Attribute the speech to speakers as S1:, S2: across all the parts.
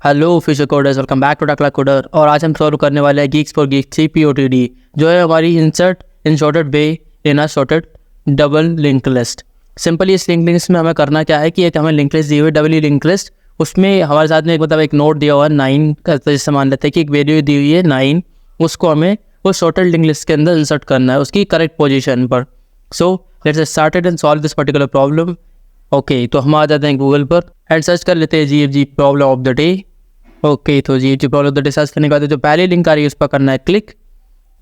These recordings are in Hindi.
S1: Hello future coders, welcome back to Takla coder. और आज हम सॉल्व करने वाले हैं गीक्स फॉर गीक्स CPOTD, जो है हमारी इंसर्ट इन शॉर्टेड वे इन अ shorted double link list. Simply इस लिंक लिस्ट में हमें करना क्या है कि एक हमें लिंक लिस्ट दी हुई डबल लिंक लिस्ट, उसमें हमारे साथ में एक नोट दिया हुआ है 9 का, जैसे मान लेते हैं कि एक वैल्यू दी हुई है 9, उसको हमें वो शॉर्टेड लिंक लिस्ट के अंदर इंसर्ट करना है उसकी करेक्ट पोजीशन पर। So let's started and solve this particular problem. Okay, तो हम आ जाते हैं गूगल पर एंड सर्च कर लेते हैं GFG problem of the day. Okay, तो GFG problem of the day search करने के बाद जो पहली लिंक आ रही है उस पर करना है क्लिक।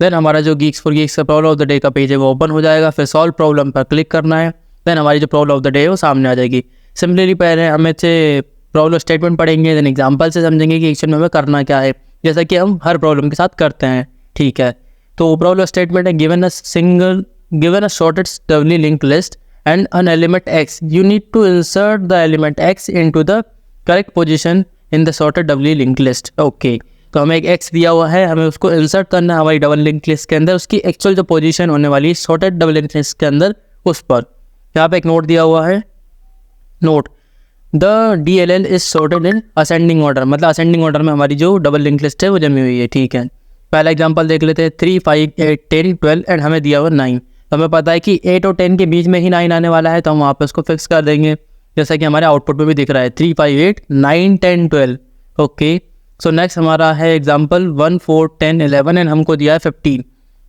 S1: देन हमारा जो गीक्स फॉर गीक्स का प्रॉब्लम ऑफ द डे का पेज है वो ओपन हो जाएगा। फिर सॉल्व प्रॉब्लम पर क्लिक करना है। देन हमारी जो प्रॉब्लम ऑफ द डे है वो सामने आ जाएगी। सिमिलरली पहले हमें से प्रॉब्लम स्टेटमेंट पढ़ेंगे, देन एग्जाम्पल से समझेंगे कि एक्शन में हमें करना क्या है, जैसा कि हम हर प्रॉब्लम के साथ करते हैं। ठीक है, तो प्रॉब्लम स्टेटमेंट है given a sorted doubly linked list and an element x, you need to insert the element x into the correct position in the sorted doubly linked list. Okay, तो हमें एक x दिया हुआ है, हमें उसको इंसर्ट करना है हमारी डबल लिंक लिस्ट के अंदर, उसकी एक्चुअल जो पोजीशन होने वाली है सॉर्टेड डबल लिंक लिस्ट के अंदर उस पर। यहाँ पे एक नोट दिया हुआ है, note the DLL is sorted in ascending order, मतलब असेंडिंग ऑर्डर में हमारी जो डबल लिंक लिस्ट है वो जमी हुई है। ठीक है, पहला एग्जाम्पल देख लेते हैं। 3, 5, 8, 10, 12 एंड हमें दिया हुआ 9। तो हमें पता है कि 8 और 10 के बीच में ही 9 आने वाला है, तो हम वहाँ पे उसको फिक्स कर देंगे, जैसा कि हमारे आउटपुट में भी दिख रहा है 3, 5, 8, 9, 10, 12। ओके, सो नेक्स्ट हमारा है एग्जांपल 1, 4, 10, 11 एंड हमको दिया है 15।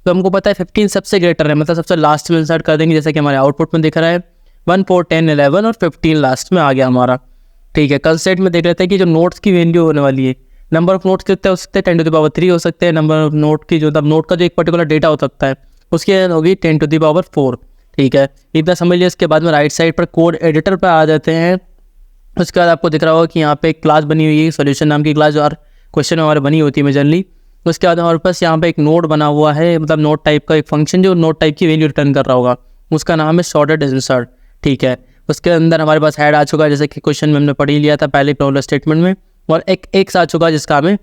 S1: तो हमको पता है 15 सबसे ग्रेटर है, मतलब सबसे लास्ट में इंसर्ट कर देंगे, जैसा कि हमारे आउटपुट में दिख रहा है 1, 4, 10, 11 और 15 लास्ट में आ गया हमारा। ठीक है, कंसेप्ट में देख लेते हैं कि जो नोट्स की वैल्यू होने वाली है, नंबर ऑफ नोट्स कितने हो सकते हैं, 10⁻³ हो सकते हैं। नंबर ऑफ नोट की जो नोट का जो एक पर्टिकुलर डेटा हो सकता है उसकी होगी 10⁴। ठीक है, इतना समझ लिया। इसके बाद में राइट साइड पर कोड एडिटर पर आ जाते हैं। उसके बाद आपको दिख रहा होगा कि यहाँ पे एक क्लास बनी हुई है, सॉल्यूशन नाम की क्लास, जो हर क्वेश्चन में हमारे बनी होती है मेजरली। उसके बाद हमारे पास यहाँ पे एक नोड बना हुआ है, मतलब नोट टाइप का एक फंक्शन जो नोट टाइप की वैल्यू रिटर्न कर रहा होगा, उसका नाम है सॉर्टेड इंसर्ट। ठीक है, उसके अंदर हमारे पास हेड आ चुका है, जैसे कि क्वेश्चन में हमने पढ़ ही लिया था पहले प्रॉब्लम स्टेटमेंट में, और एक एक्स आ चुका है जिसका हमें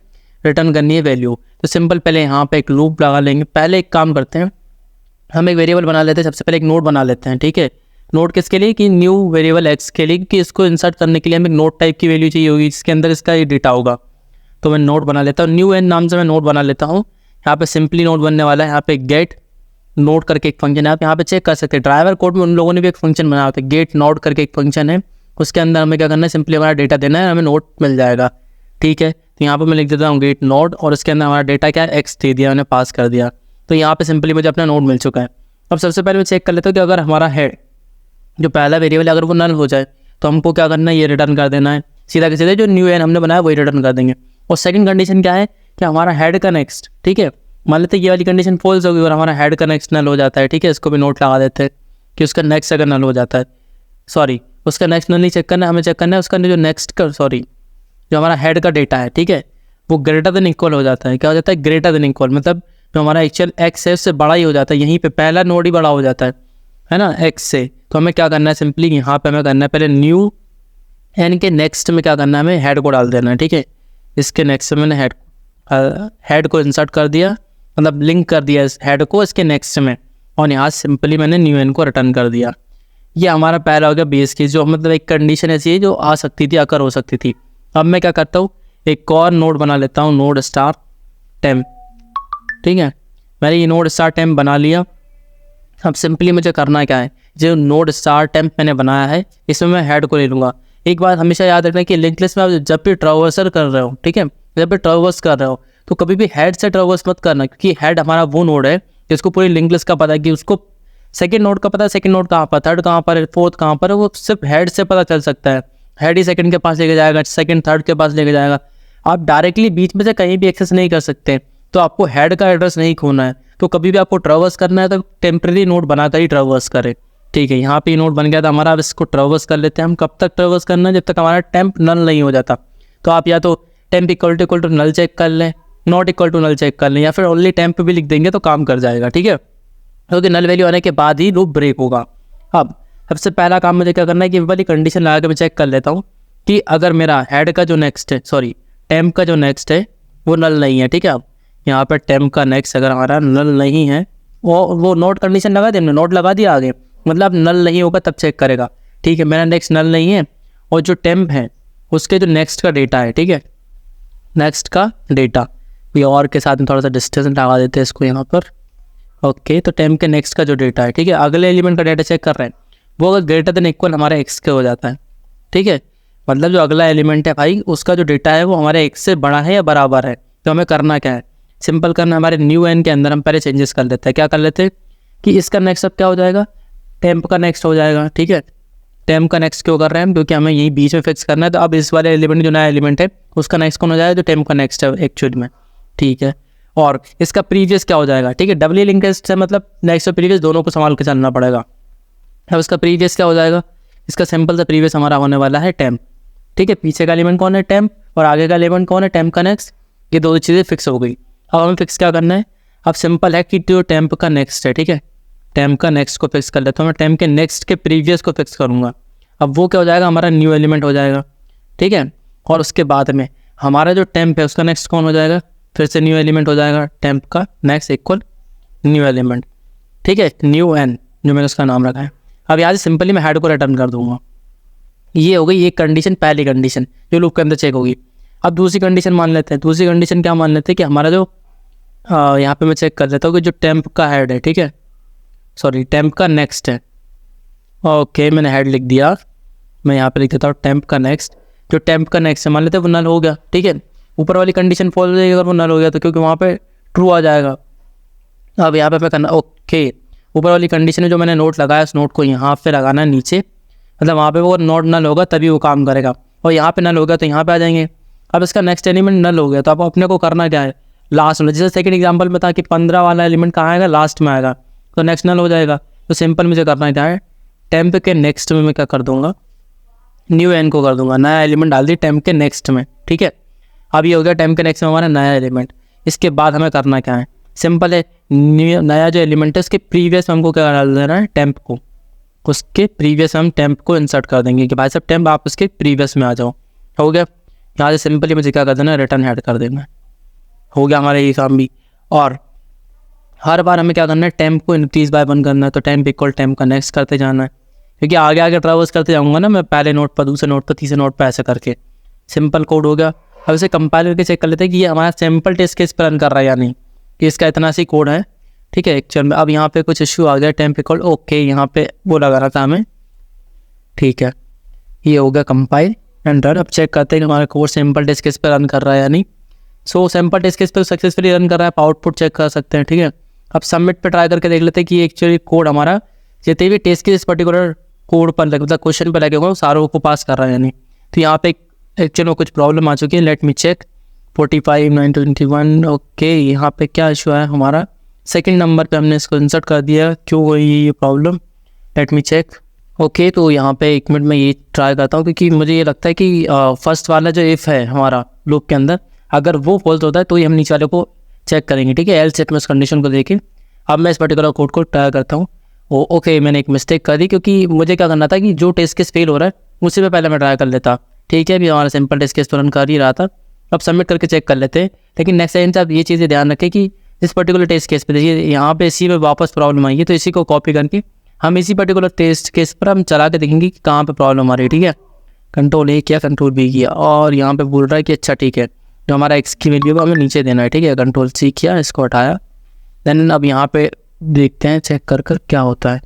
S1: रिटर्न करनी है वैल्यू। तो सिंपल पहले यहाँ पे एक लूप लगा लेंगे। पहले एक काम करते हैं, हम एक वेरिएबल बना लेते हैं, सबसे पहले एक नोड बना लेते हैं। ठीक है, नोड किसके लिए कि न्यू वेरिएबल एक्स के लिए, कि इसको इंसर्ट करने के लिए हमें एक नोड टाइप की वैल्यू चाहिए होगी जिसके अंदर इसका ये डेटा होगा। तो मैं नोड बना लेता हूँ, न्यू एन नाम से मैं नोड बना लेता हूँ। यहाँ पे सिंपली नोड बनने वाला है, यहाँ पे गेट नोड करके एक फंक्शन है, आप यहाँ पे चेक कर सकते हैं। ड्राइवर कोड में उन लोगों ने भी एक फंक्शन बनाया होता है, गेट नोड करके एक फंक्शन है, उसके अंदर हमें क्या करना है, सिंपली हमारा डेटा देना है, हमें नोड मिल जाएगा। ठीक है, तो यहाँ पर मैं लिख देता हूँ गेट नोड, और उसके अंदर हमारा डेटा क्या है, एक्स दे दिया, मैंने पास कर दिया। तो यहाँ पे सिंपली मुझे अपना नोड मिल चुका है। अब सबसे पहले मैं चेक कर लेता हूँ कि अगर हमारा हेड जो पहला वेरिएबल अगर वो नल हो जाए तो हमको क्या करना है, ये रिटर्न कर देना है, सीधा के सीधे जो न्यू एन हमने बनाया वही रिटर्न कर देंगे। और सेकंड कंडीशन क्या है कि हमारा हेड का नेक्स्ट, ठीक है, मान लेते हैं ये वाली कंडीशन फॉल्स होगी और हमारा हेड का नेक्स्ट नल हो जाता है। ठीक है, इसको भी नोट लगा देते हैं कि उसका नेक्स्ट अगर नल हो जाता है, सॉरी उसका नेक्स्ट नल नहीं चेक करना है, हमें चेक करना है उसका जो नेक्स्ट का, सॉरी जो हमारा हेड का डेटा है, ठीक है, वो ग्रेटर देन इक्वल हो जाता है। क्या हो जाता है, ग्रेटर देन इक्वल, मतलब जो हमारा एक्चुअल एक्स है उससे बड़ा ही हो जाता है, यहीं पे पहला नोड ही बड़ा हो जाता है ना एक्स से। तो हमें क्या करना है, सिंपली यहाँ पे हमें करना है पहले न्यू एन के नेक्स्ट में क्या करना है, हमें हेड को डाल देना है। ठीक है, इसके नेक्स्ट में मैंने हेड को इंसर्ट कर दिया, मतलब लिंक कर दिया इस हेड को इसके नेक्स्ट में, और यहाँ सिंपली मैंने न्यू एन को रिटर्न कर दिया। ये हमारा पहला हो गया बेस केस, जो मतलब एक कंडीशन ऐसी है जो आ सकती थी, अकर हो सकती थी। अब मैं क्या करता हूँ, एक और नोड बना लेता हूँ, नोड स्टार टेम्प। ठीक है, मैंने ये नोड स्टार टेम्प बना लिया। अब सिंपली मुझे करना क्या है, जो नोड स्टार टेम्प मैंने बनाया है इसमें मैं हेड को ले लूँगा। एक बात हमेशा याद रखना कि लिंक लिस्ट में आप जब भी ट्रावर्सर कर रहे हो, ठीक है, जब भी ट्रावर्स कर रहे हो तो कभी भी हेड से ट्रावर्स मत करना, क्योंकि हेड हमारा वो नोड है जिसको पूरी लिंक लिस्ट का पता है, कि उसको सेकंड नोड का पता है, सेकंड नोड कहाँ पर, थर्ड कहाँ पर है, फोर्थ कहाँ पर है, वो सिर्फ हेड से पता चल सकता है। हेड ही सेकंड के पास लेके जाएगा, सेकंड थर्ड के पास लेके जाएगा, आप डायरेक्टली बीच में से कहीं भी एक्सेस नहीं कर सकते। तो आपको हेड का एड्रेस नहीं खोना है, तो कभी भी आपको ट्रावर्स करना है तो टेम्प्रेरी नोड बनाकर ही ट्रावर्स करें। ठीक है, यहाँ पे नोड बन गया था हमारा। अब इसको ट्रावर्स कर लेते हैं हम। कब तक ट्रावर्स करना है, जब तक हमारा टेम्प नल नहीं हो जाता। तो आप या तो temp equal to null check कर लें, not equal to null check कर लें, या फिर ओनली टेम्प भी लिख देंगे तो काम कर जाएगा। ठीक है, क्योंकि नल वैल्यू आने के बाद ही लूप ब्रेक होगा। अब सबसे पहला काम मुझे क्या करना है कि वाली कंडीशन लगा के मैं चेक कर लेता हूँ कि अगर मेरा हेड का जो नेक्स्ट है, सॉरी टेम्प का जो नेक्स्ट है वो नल नहीं है। ठीक है, अब यहाँ पर टेम्प का नेक्स्ट अगर हमारा नल नहीं है, वो नोट कंडीशन लगा दी हमने, नोट लगा दिया आगे, मतलब नल नहीं होगा तब चेक करेगा। ठीक है, मेरा नेक्स्ट नल नहीं है, और जो टेम्प है उसके जो नेक्स्ट का डेटा है, ठीक है, नेक्स्ट का डेटा, ये और के साथ में थोड़ा सा डिस्टेंस लगा देते हैं इसको यहाँ पर। ओके, तो टेम्प के नेक्स्ट का जो डेटा है, ठीक है, अगले एलिमेंट का डेटा चेक कर रहे हैं, वो अगर ग्रेटर देन इक्वल हमारे एक्स के हो जाता है, ठीक है, मतलब जो अगला एलिमेंट है भाई उसका जो डेटा है वो हमारे एक्स से बड़ा है या बराबर है। तो हमें करना क्या है, सिंपल करना, हमारे न्यू एन के अंदर हम पहले चेंजेस कर लेते हैं। क्या कर लेते हैं कि इसका नेक्स्ट अब क्या हो जाएगा, टेम्प का नेक्स्ट हो जाएगा, ठीक है। टेम्प का नेक्स्ट क्यों कर रहे हैं हम, क्योंकि हमें यही बीच में फिक्स करना है। तो अब इस वाले एलिमेंट जो नया एलिमेंट है उसका नेक्स्ट कौन हो जाएगा, जो टेम्प का नेक्स्ट है एक्चुअली में, ठीक है। और इसका प्रीवियस क्या हो जाएगा, ठीक है, डबली लिंकेज से मतलब नेक्स्ट और प्रीवियस दोनों को संभाल के चलना पड़ेगा। अब इसका प्रीवियस क्या हो जाएगा, इसका सिंपल सा प्रीवियस हमारा होने वाला है टेम्प, ठीक है। पीछे का एलिमेंट कौन है, टेम्प, और आगे का एलिमेंट कौन है, टेम्प का नेक्स्ट। ये दो चीज़ें फिक्स हो गई। अब हमें फिक्स क्या करना है, अब सिंपल है कि जो टेम्प का नेक्स्ट है, ठीक है, टेम्प का नेक्स्ट को फिक्स कर लेता हूँ मैं, टेम्प के नेक्स्ट के प्रीवियस को फिक्स करूँगा। अब वो क्या हो जाएगा, हमारा न्यू एलिमेंट हो जाएगा, ठीक है। और उसके बाद में हमारा जो टेम्प है उसका नेक्स्ट कौन हो जाएगा, फिर से न्यू एलिमेंट हो जाएगा, टेम्प का नेक्स्ट इक्वल न्यू एलिमेंट, ठीक है, न्यू एन जो मैंने उसका नाम रखा है। अब यहाँ से सिंपली मैं हेड को रिटर्न कर दूंगा। ये हो गई एक कंडीशन, पहली कंडीशन जो लूप के अंदर चेक होगी। अब दूसरी कंडीशन मान लेते हैं। दूसरी कंडीशन क्या मान लेते हैं कि हमारा जो यहाँ पे मैं चेक कर लेता हूँ कि जो टेम्प का हेड है, ठीक है, सॉरी टेम्प का नेक्स्ट है। ओके, मैंने हेड लिख दिया, मैं यहाँ पे लिख देता हूँ टेम्प का नेक्स्ट। जो टेम्प का नेक्स्ट है मान लेते हैं वो नल हो गया, ठीक है। ऊपर वाली कंडीशन फॉल हो जाएगी अगर वो नल हो गया तो, क्योंकि वहाँ पे ट्रू आ जाएगा। अब यहाँ पे मैं करना, ओके, ऊपर वाली कंडीशन है जो मैंने नोट लगाया उस नोट को यहाँ पे लगाना है नीचे, मतलब वहाँ पे वो नोट नल होगा तभी वो काम करेगा। और यहाँ पे नल होगा तो यहाँ पे आ जाएंगे। अब इसका नेक्स्ट एलिमेंट नल हो गया तो अब अपने को करना क्या है, लास्ट में, जैसे सेकंड एग्जांपल में था कि 15 वाला एलिमेंट कहाँ आएगा, लास्ट में आएगा, तो नेक्स्ट नल हो जाएगा। तो सिंपल मुझे करना क्या है, टेम्प के नेक्स्ट में मैं क्या कर दूंगा, न्यू एन को कर दूंगा, नया एलिमेंट डाल दी टेम्प के नेक्स्ट में, ठीक है। अब ये हो गया टेम्प के नेक्स्ट में हमारा नया एलिमेंट। इसके बाद हमें करना क्या है, सिंपल है, नया जो एलिमेंट है उसके प्रीवियस में हमको क्या डाल देना है, टेम्प को, उसके प्रीवियस में हम टेम्प को इंसर्ट कर देंगे कि भाई साहब टेम्प आप उसके प्रीवियस में आ जाओ। हो गया, यहाँ से सिंपली मुझे क्या कर देना है, रिटर्न हेड कर देना है। हो गया हमारा ये काम भी। और हर बार हमें क्या करना है, टेम्प को इंक्रीज बाय 1 करना है, तो टेम्प इक्वल टेम्प का नेक्स्ट करते जाना है, क्योंकि आगे आगे ट्रेवर्स करते जाऊँगा ना मैं, पहले नोट पर, दूसरे नोट पर, तीसरे नोट पर, ऐसे करके। सिंपल कोड हो गया। अब इसे कंपाइल करके चेक कर लेते हैं कि ये हमारा सैम्पल टेस्ट केस पर रन कर रहा है या नहीं, कि इसका इतना सी कोड है, ठीक है, एक्चुअल में। अब यहाँ पे कुछ इश्यू आ गया, टेम्प इक्वल, ओके, यहाँ पे वो लगाना था हमें, ठीक है, ये हो गया कंपाइल एंड रन। अब चेक करते हैं कि हमारा कोड सैम्पल टेस्ट केस पर रन कर रहा है या नहीं। सो सैम्पल टेस्ट केस पर सक्सेसफुली रन कर रहा है, आप आउटपुट चेक कर सकते हैं, ठीक है। अब सबमिट पे ट्राई करके देख लेते हैं कि एक्चुअली कोड हमारा जितने भी टेस्ट केस पर्टिकुलर कोड पर मतलब क्वेश्चन पर लगे हुए सारों को पास कर रहा है या नहीं। तो यहाँ पे एक्चुअल में कुछ प्रॉब्लम आ चुकी है, लेट मी चेक। 45 921, ओके, यहाँ पे क्या इशू है हमारा, सेकंड नंबर पे हमने इसको इंसर्ट कर दिया, क्यों हुई ये problem, let me check. Okay, तो यहाँ पे 1 मिनट में ये ट्राई करता हूँ, क्योंकि मुझे ये लगता है कि फर्स्ट वाला जो इफ़ है हमारा लूप के अंदर, अगर वो फॉल्स होता है तो ही हम नीचे वाले को चेक करेंगे, ठीक है, एल्स इफ में उस कंडीशन को देखें। अब मैं इस पर्टिकुलर कोड को ट्राई करता हूँ। ओके, मैंने एक मिस्टेक कर दी, क्योंकि मुझे क्या करना था कि जो टेस्ट केस फेल हो रहा है उसी पे पहले मैं ट्राई कर लेता, ठीक है। अभी हमारा सिंपल टेस्ट केस तो रन कर ही रहा था, अब सबमिट करके चेक कर लेते हैं। लेकिन नेक्स्ट टाइम से आप ये चीज़ें ध्यान रखें कि इस पर्टिकुलर टेस्ट केस पे देखिए यहाँ पे इसी में वापस प्रॉब्लम आई है, तो इसी को कॉपी करके हम इसी पर्टिकुलर टेस्ट केस पर हम चला के देखेंगे कि कहाँ पे प्रॉब्लम आ रही है, ठीक है। कंट्रोल A किया, कंट्रोल B किया, और यहाँ पे बोल रहा है कि अच्छा ठीक है, जो हमारा एक्स की वैल्यू है हमें नीचे देना है, ठीक है। कंट्रोल C किया, इसको हटाया, देन अब यहाँ पे देखते हैं चेक कर क्या होता है।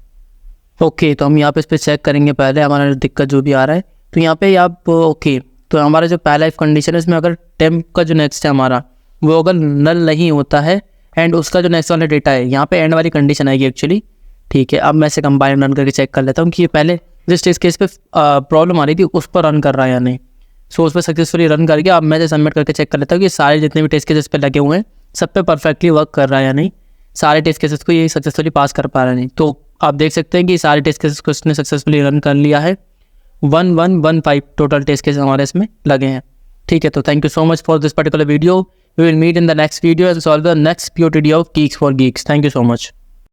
S1: ओके, तो हम यहाँ पे इस पर चेक करेंगे पहले हमारा दिक्कत जो भी आ रहा है। तो यहाँ पे आप ओके, तो हमारा जो पहला इफ कंडीशन है इसमें अगर टेम्प का जो नेक्स्ट है हमारा वो अगर नल नहीं होता है एंड उसका जो नेक्स्ट वाला डेटा है, यहाँ पे एंड वाली कंडीशन आएगी एक्चुअली, ठीक है। अब मैं इसे कंपाइल रन करके चेक कर लेता हूँ कि ये पहले जिस टेस्ट केस पे प्रॉब्लम आ रही थी उस पर रन कर रहा है या नहीं। सो उस पर सक्सेसफुली रन करके अब मैं सबमिट करके चेक कर लेता हूँ कि सारे जितने भी टेस्ट केसेस पे लगे हुए हैं सब पे परफेक्टली वर्क कर रहा है या नहीं, सारे टेस्ट केसेस को ये सक्सेसफुली पास कर पा रहा है नहीं। तो आप देख सकते हैं कि सारे टेस्ट केसेस को इसने सक्सेसफुली रन कर लिया है। 1115 टोटल टेस्ट केस हमारे इसमें लगे हैं, ठीक है। तो thank you so much for this particular video. We will meet in the next video and solve the next POTD of Geeks for Geeks। Thank you so much.